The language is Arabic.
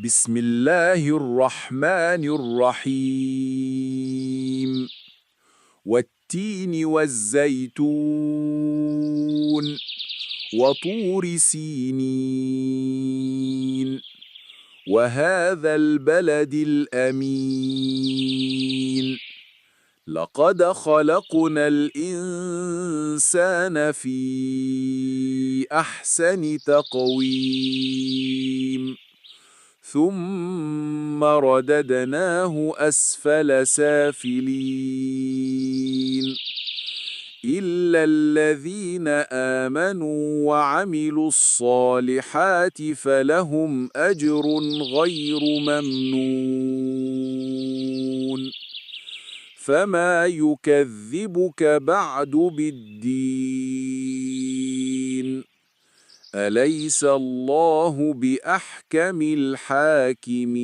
بسم الله الرحمن الرحيم والتين والزيتون وطور سينين وهذا البلد الأمين لقد خلقنا الإنسان في أحسن تقويم ثم رددناه أسفل سافلين إلا الذين آمنوا وعملوا الصالحات فلهم أجر غير ممنون فما يكذبك بعد بالدين أليس الله بأحكم الحاكمين